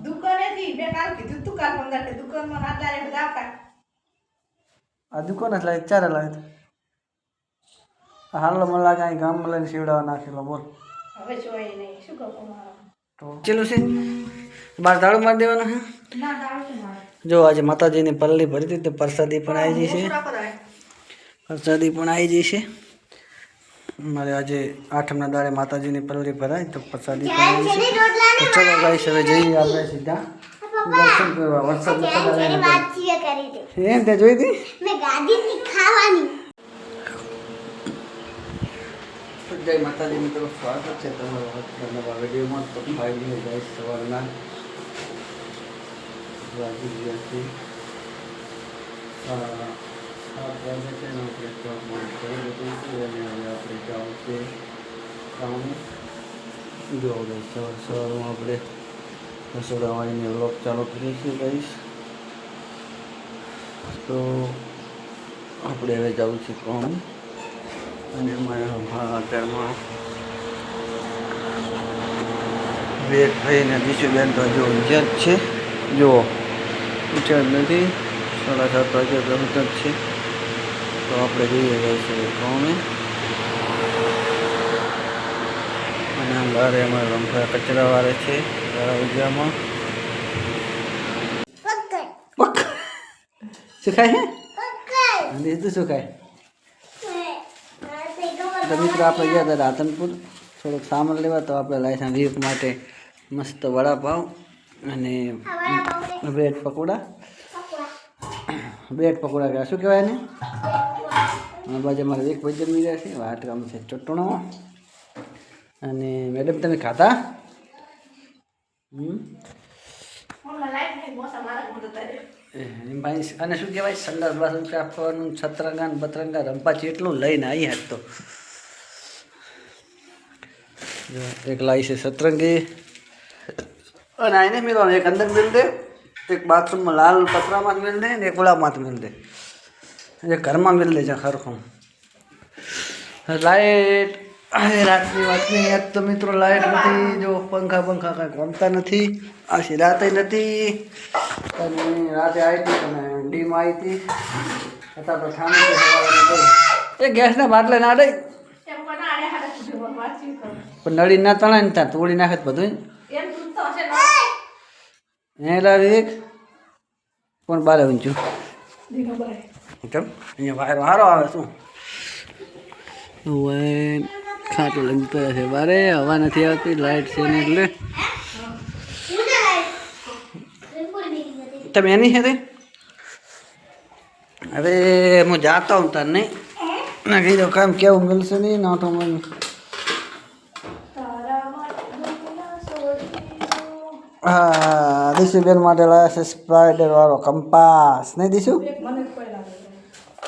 દુકાનેથી બે કાલ કીધું તું કાલ મંગાડે દુકાનમાં આટલા બધા આપા આ દુકાન જ લાવી ચારે લાવી હાલો મને લાગે અહીં ગામમાં લઈને સીવડાવવા નાખેલો બોલ હવે જોઈ નહીં શું કહું તો ચેલું છે બાર દાડો મારી દેવાનો હે ના દાળ છે મારે જો આજે માતાજીની પલ્લી ભરી હતી તો પ્રસાદી પણ આવી જઈ છે પ્રસાદી પણ આવી જઈ છે મારે આજે આઠમના દાડે માતાજીની પલ્લી ભરાય તો પ્રસાદી પણ આવી છે તો ચલો ગાઈસ હવે જઈએ આપણે સીધા દર્શન કરવા વરસાદ એમ તે જોઈ હતી જય માતાજી મિત્રો સ્વાગત છે તમારું નવા વિડીયોમાં તો ફાઇનલી ગાઈસ સવારના વાગી ગયા છે 7 વાગે છે ને આપણે ચોકમાં કરી લીધું છે અને હવે આપણે જવું છે કામ જો સવારમાં આપણે રસોડાવાળીને વ્લોગ ચાલુ કરીએ છીએ ગાઈસ તો આપણે હવે જવું છે કામ અને મારા અત્યારમાં વેટ થઈને બીજું બેન તો જો ઊંઝા જ છે જુઓ ઊંચા જ નથી 7:30 વાગે ઊંચા જ છે તો આપણે જઈએ જાય છે કામે અને આમ બારે અમારા રમફા કચરા વાળે છે ઉજામાં શું ખાય હે એ તો શું ખાય તો મિત્રો આપણે ગયા હતા રાધનપુર થોડોક સામાન લેવા તો આપણે લાવ્યા વિવેક માટે મસ્ત વડાપાવ અને બ્રેડ પકોડા કહેવાય શું કહેવાય ને આ બાજુ અમારે એક ભજન મળ્યા છે વાટકામ છે ચટણો અને મેડમ તમે ખાતા ભાઈ અને શું કહેવાય સંડાસ બાસન આપવાનું સતરંગા બતરંગા રંપા જેટલું લઈને આવી હાથ તો એક લાવી છે સતરંગી અને આને મેળવાનું એક અંદર મેળ દે એક બાથરૂમમાં લાલ પતરામાં મેળ દે ને એક ગુલાબમાં મેળ દે એક ઘરમાં મેળ દે છે ખરખું લાઇટ રાતની વાતની યાદ તો મિત્રો લાઇટ નથી જો પંખા કાંઈ ગમતા નથી આશી રાતે નથી અને રાતે આવી હતી અને ડીમ આવી હતી છતાં તો ઠામ એ ગેસના બાટલે ના ડઈ પણ નળી ના તણાય ને ત્યાં તોડી નાખે બધું એ લાવી એક પણ બારે ઊંચું કેમ અહીંયા વાયરો સારો આવે શું ખાટો લગી પડે છે બારે હવા નથી આવતી લાઇટ છે ને એટલે તમે એની છે હવે હું જાતા હું તાર નહીં ના કહી દો કામ કેવું મળશે નહીં નાટો મને હા દીશુબેન માટે લાવ્યા છે સ્પ્રાઇડર વાળો કંપાસ નહીં દીશું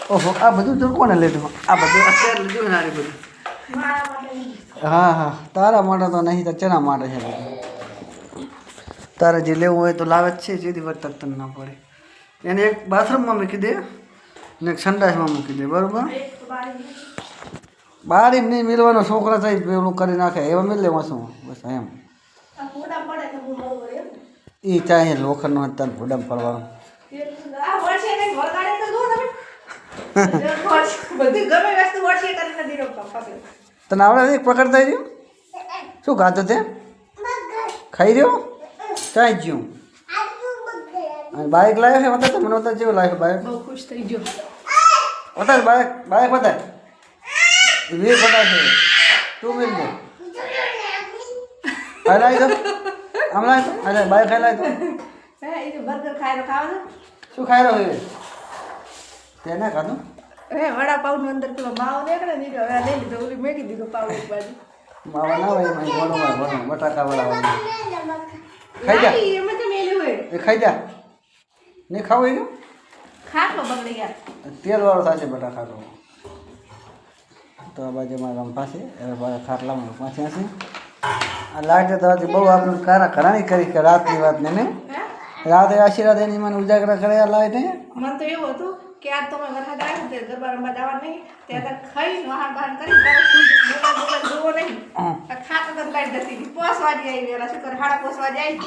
ઓહો આ બધું તો કોને લીધું આ બધું અત્યારે લીધું ને બધું હા તારા માટે તો નહીં તો ચેના માટે છે તારે જે લેવું હોય તો લાવે જ છે જેથી વર્તક તને ના પડે એને એક બાથરૂમમાં મૂકી દે ને એક સંડાસમાં મૂકી દે બરાબર બારી નહીં મિલવાનો છોકરા થાય પેલું કરી નાખે એવા મિલ લેવા શું બસ એમ એ ચાહે લોખંડનો હતા ભૂડામ પડવાનું તને આવડે એક પકડતા રહ્યું શું ખાતો તે ખાઈ રહ્યો ચાઈ જ્યું અને બાઇક લાવ્યો છે બતા મને બતા જેવું લાવ્યો બાઇક બહુ ખુશ થઈ ગયો બતા બાઇક બતા વીર બતા છે તું મિલ દે હાલ આવી દો હમણાં અરે બાઇક ખાઈ લાવી તો બર્ગર ખાઈ ખાવાનું શું ખાઈ રહ્યો છે તેને ખાધું વડાપાઉં અંદર પેલો માવો નીકળે ને હવે લઈ લીધો ઓલી મેકી દીધો પાવ એક બાજુ માવા ના હોય ભણો બટાકા વાળા ખાઈ જા એમાં તો મેલ્યું હોય એ ખાઈ જા નહીં ખાવું એનું ખાટલો બગડી ગયા તેલ વાળો થશે બટાકા તો આ બાજુ મારા રંપા છે હવે ખાટલામાં પાછી હશે આ લાઈટ તો બહુ આપણે ઘણાની કરી કે રાતની વાત ને રાતે આશીર્વાદ એની મને ઉજાગરા કર્યા લાઈટ મને તો એવું હતું કે આ તો મેં વરસાદ આવ્યો તે ગરબા રમવા જવા નહીં ત્યાં ખાઈ વહાણ બહાણ કરી મોબાઈલ મોબાઈલ જોવો નહીં ખાતો તો લાઈટ જતી પોસવાજી આવી વેલા શું કરે હાડા પોસવાજી આવી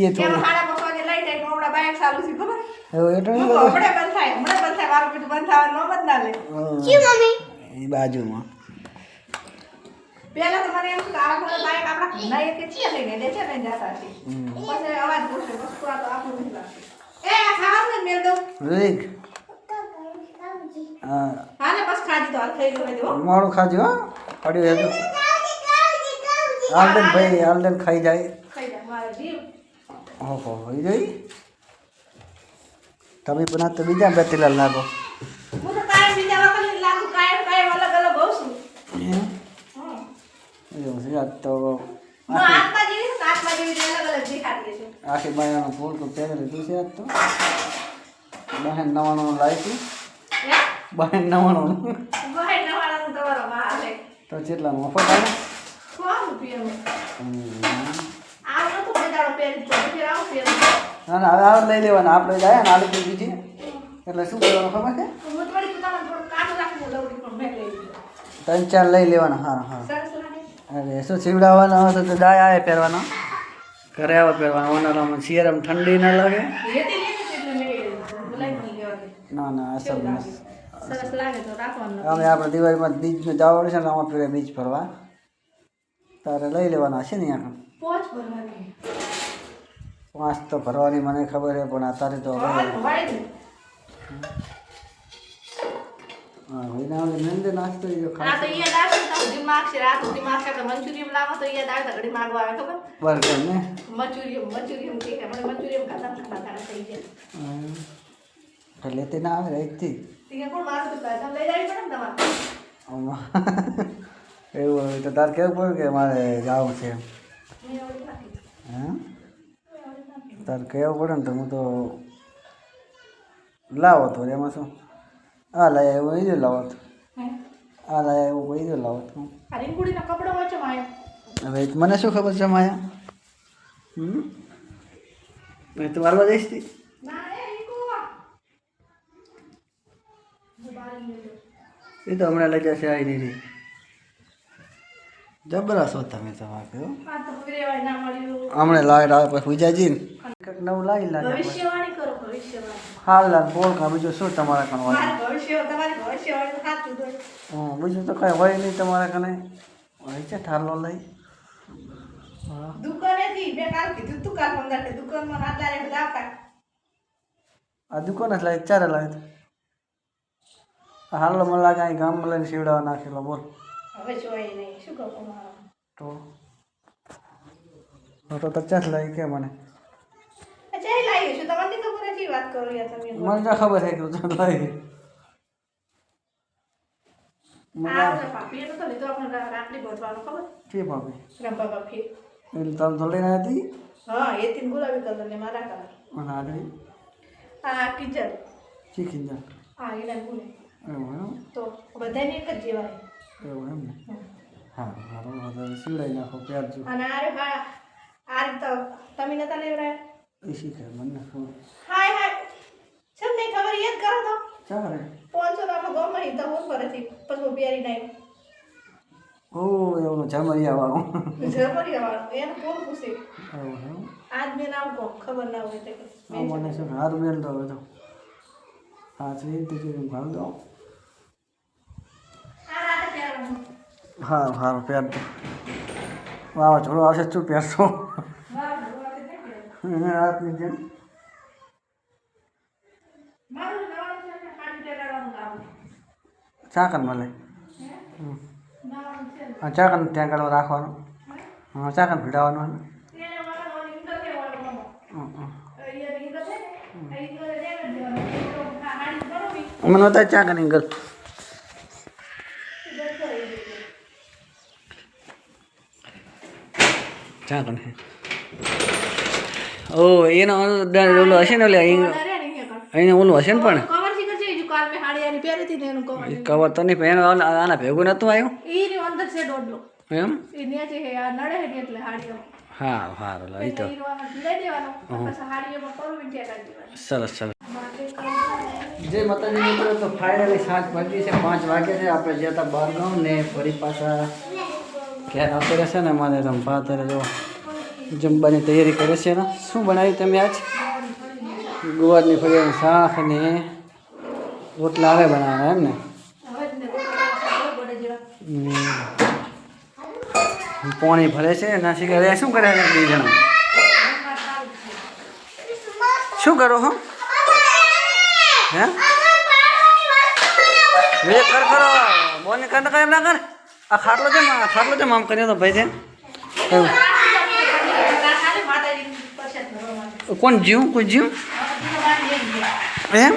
એ તો હાડા પોસવાજી લાઈટ આવી હમણાં બાઈક ચાલુ છે ખબર હવે એટલે હમણાં બંધ થાય મારું પીઠ બંધ થવાનું ન બદલા લે મમ્મી એ બાજુમાં પેલા તો મને એમ કે આ ઘરે બાઈક આપણા ઘરના એક છે લઈને દે છે ને જાતા છે પછી અવાજ પૂછે વસ્તુ આ તો આપણું નહીં લાગતું એ ખાવાનું મેલ દો રીક હા ને બસ ખાજી તો હાલ થઈ ગયો દો મોડું ખાજો હો પડ્યું હતું આલદન ભાઈ આલદન ખાઈ જાય ખાઈ જા મારે જીવ ઓહો હોઈ ગઈ તમે પણ આ તો બીજા બેતીલાલ લાગો હું તો કાયમ બીજા વખત લાગુ કાયમ અલગ અલગ હોઉં છું એવું છે આજ તો હું આત્મા જેવી અલગ અલગ દેખાતી છે આખી બાયાનું ફૂલ તો પહેરી લીધું છે આજ તો બહેન નવાણું લાવી બહેન નવાણું ભાઈ નવાળાનું તમારો માલે તો કેટલા મફત આવે 100 રૂપિયા આ તો બેદાડો પહેરી તો ફેર આવ ફેર ના ના હવે લઈ લેવાના આપણે જાય ને આલુ બીજી એટલે શું કરવાનું ખબર છે હું થોડી તમને થોડું કાઢું રાખીને લવડી પણ મેં લઈ લીધું 3-4 લઈ લેવાના હા હા સરસ લાગે અરે શું સીવડાવવાના હોય તો ડાય આવે પહેરવાનો ઘરે આવે પહેરવાનો ઉનાળામાં શિયાળામાં ઠંડી ના લાગે લેતી લેતી એટલે મેં બોલાવી નહીં લેવા દે ના ના અસર સરસ લાગે તો રાખવાનું અમે આપણે દિવાળીમાં બીજનું જવાનું છે ને આમાં પેલા બીજ ફરવા તારે લઈ લેવાના છે ને અહીંયા પોચ ભરવાની 5 તો ભરવાની મને ખબર છે પણ અત્યારે તો હવે હા હોઈના ઓલે મેંદે નાસ્તો ઈ આ તો યાદ આવશે તો દિમાગ છે રાત દિમાગ છે મંચુરિયમ લાવો તો યાદ આવે તો ઘડી માંગવા આવે ખબર બર્ગર ને મંચુરિયમ કે મને મંચુરિયમ ખાતા થઈ જાય તો લેતે ના આવે એકથી તીકે કોણ મારું તો તમે લઈ જાય પણ તમારે એવું હોય તો તાર કેવું પડ્યું કે મારે જવું છે મેં ઓલી નાખી હા તાર કેવું પડે ને તો હું તો લાવો તો એમાં શું આ લાયા એવું એ લાવો તો આ લાયા એવું કોઈ દે લાવો તો આ રીંગુડીનો કપડો વચ્ચે માયો હવે મને શું ખબર છે માયા મેં તો વાળવા જઈશ તી ના એ રીંગુ એ તો હમણાં લઈ જશે આવી નહીં જબરસ હો તમે તમારે આ તો ફરેવાય ના મળ્યું હમણાં લાઈટ આવે પછી પૂજાજી ને કંઈક નવું લાવી લાગે ભવિષ્યવાણી કરો ભવિષ્યવાણી હાલ લાલ બોલ કા બીજું શું તમારા કણ હોય મારું ભવિષ્ય તમારી ભવિષ્યવાણી સાચું દો બીજું તો કાંઈ હોય નહીં તમારા કને હોય છે ઠાલો લઈ હા દુકાનેથી મેં કાલ કીધું તું કાલ મંગાતે દુકાનમાં આટલા બધા આપતા આ દુકાન જ લાવી ચારે લાવી હાલો મને લાગે અહીં ગામમાં લઈને સીવડાવવા નાખેલો બોલ હવે જોઈ નહીં શું કહું તો પચાસ લાવી કે મને અચ્છા એ લાવી છું તમને ખબર હતી વાત કરો યાર તમે મને તો ખબર છે કે તું લાવી આ તો પાપી તો લીધો આપણે રાત્રિ બોધવાનો ખબર કે ભાભી રંબા પાપી એટલે તમે તો લઈને આવી હા એ તીન ગુલાબી કલર ને મારા કલર મને આડવી આ કિચન શીખી જા હા એના ગુલે એવું એમ તો બધાને એક જ જેવા એવું એમ ને હા મારો વધારે સીવડાવી નાખો પ્યાર જો અને અરે હા આ તો તમે નતા લેવડાયા એ શીખે મને ખબર હાય હાય સબ નહીં ખબર યાદ કરો તો ચાલે 500 આપો ગમે તો હું ફરથી પછી બિયારી નાઈ ઓ એવું જમરિયા વાળું જમરિયા વાળો એને કોણ પૂછે એવું એમ આજ મેં નામ કો ખબર ના હોય તો મને શું હારું મેલ દો તો હા છે તે હું ભાવ દો આ રાતે પહેરવાનું હા હારું પહેર દો વાવાઝોડું આવશે શું પહેરશો રાતની જેમ મારું નવાનું છે ને ખાલી પહેરવાનું કામ ચાકન મળે નવાનું છે હા ચાકન ત્યાં આગળ રાખવાનું હા ચાકન ભીડાવવાનું એને મારા ઓલી ઇન્ટર કે વાળો અહીંયા ઇન્ટર છે ને ઇન્ટર લેવા દેવાનું હાડી બરોબર મને હોતા ચાકન એંગલ ચાકન હે ઓ એનો ઓલો હશે ને ઓલે અહીં ઓલું હશે ને પણ કવર થી કરજે જો કાલ મે હાડિયાની પહેરી હતી ને એનું કવર કવર તો નહીં પણ આના ભેગું નહોતું આવ્યું ઈ ની અંદર છે ડોડલો એમ ઈ નીચે હે આ નડે હે એટલે હાડિયો હા સારું લો એ તો ઈ રોમાં ભીડાઈ દેવાનો પછી હાડિયામાં પરવીન ટેકા દેવાનું સરસ સરસ માટે જય માતાજી મિત્રો, તો ફાઇનલી સાંજ પડી છે, 5 વાગે છે. આપણે જ્યાં હતા બહારગામ ને ફરી પાછા ઘેર આવતા રહેશે ને. અમારે રંભા અત્યારે જો જમવાની તૈયારી કરે છે ને. શું બનાવ્યું તમે આજ? ગુવારની ફળિયાનું શાક ને રોટલા આવે બનાવવાના એમ ને? પાણી ભરે છે નાસી કરે. શું કરે છે 2 જણા? શું કરો હો? હે વે કર કરો બોને કર એમ ના કર. આ ખાટલો છે આમ કર્યો તો ભાઈ છે. કોણ જીવ? કોઈ જીવ એમ?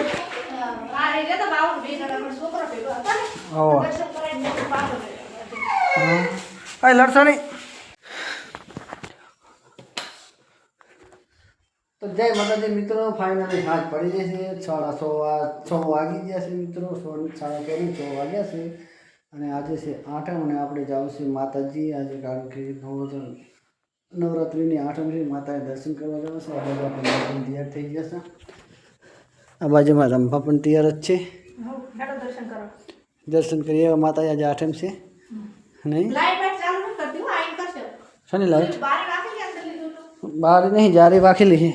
હા લડશો નહીં. તો જય માતાજી મિત્રો, ફાઇનલી સાંજ પડી જશે. 6:30 વાગી ગયા છે મિત્રો. 6:30 વાગ્યા છે. અને આજે છે 8મ અને આપણે જાવ છે માતાજી આજે, કારણ કે નવરાત્રિની 8મ છે. માતાએ દર્શન કરવા જવા છે. આ બાજુ આપણે તૈયાર થઈ ગયા છે. આ બાજુમાં રંભા પણ તૈયાર જ છે. દર્શન કરીએ માતાજી. આજે 8મ છે નહીં? શની લાઈટ બહાર નહીં, જારી રાખેલી છે.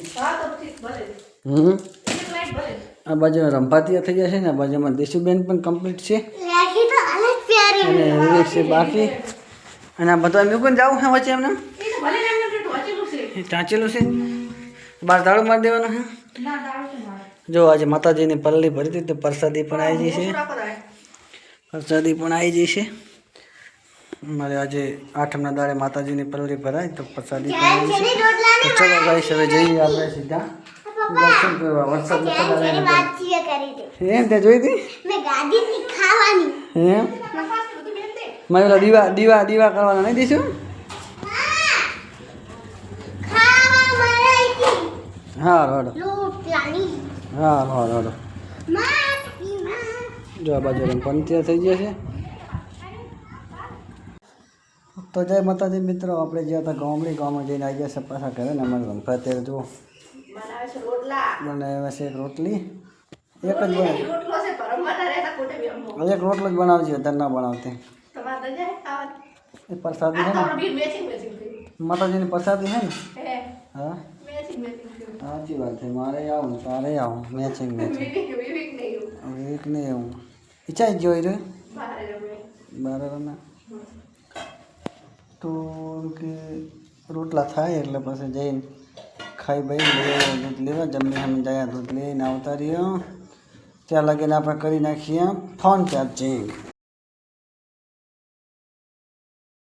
આ બાજુ રંભા તૈયાર થઈ ગયા છે ને. આ બાજુમાં દેશુબેન પણ કમ્પ્લીટ છે અને વિવેક છે બાકી. અને આ બધા એમ પણ જવું છે વચ્ચે એમને ચાંચેલું છે. બહાર દાડું મારી દેવાનું છે. જો આજે માતાજીની પલ્લી ભરી હતી તો પ્રસાદી પણ આવી જઈ છે. પ્રસાદી પણ આવી જઈ છે. મારે આજે 8મના દાડે માતાજીની પલ્લી ભરાય તો પ્રસાદી પણ આવી છે. તો ચલો ગાઈસ હવે જઈએ આપણે સીધા દર્શન કરવા. વરસાદ એમ તે જોઈ હતી એમ? મારે ઓલા દીવા કરવાના નહીં દઈશું? હા રોડો રોડો. જો આ બાજુ પણ તૈયાર થઈ ગયા છે. તો જય માતાજી મિત્રો, આપણે જ્યાં હતા ગામમાં જઈને આવી ગયા છે પાછા ઘરે ને. અમારે રંભા અત્યારે જો બનાવે છે રોટલી. એક રોટલો જ બનાવજે, વધારે ના બનાવતી. એ પ્રસાદી છે ને, માતાજીની પ્રસાદી છે ને. હા સાચી વાત છે. મારે આવું તારે આવું મેચિંગ વિવેક નહીં આવું. ઈચ્છા જ જોઈ રહ્યો બાર રમે તો કે રોટલા થાય એટલે પછી જઈને ખાઈ ભાઈ દૂધ લેવા. જમણી અમે જાય દૂધ લઈને આવતા રહ્યો. ત્યાં લાગીને આપણે કરી નાખીએ ફોન ચાર્જિંગ.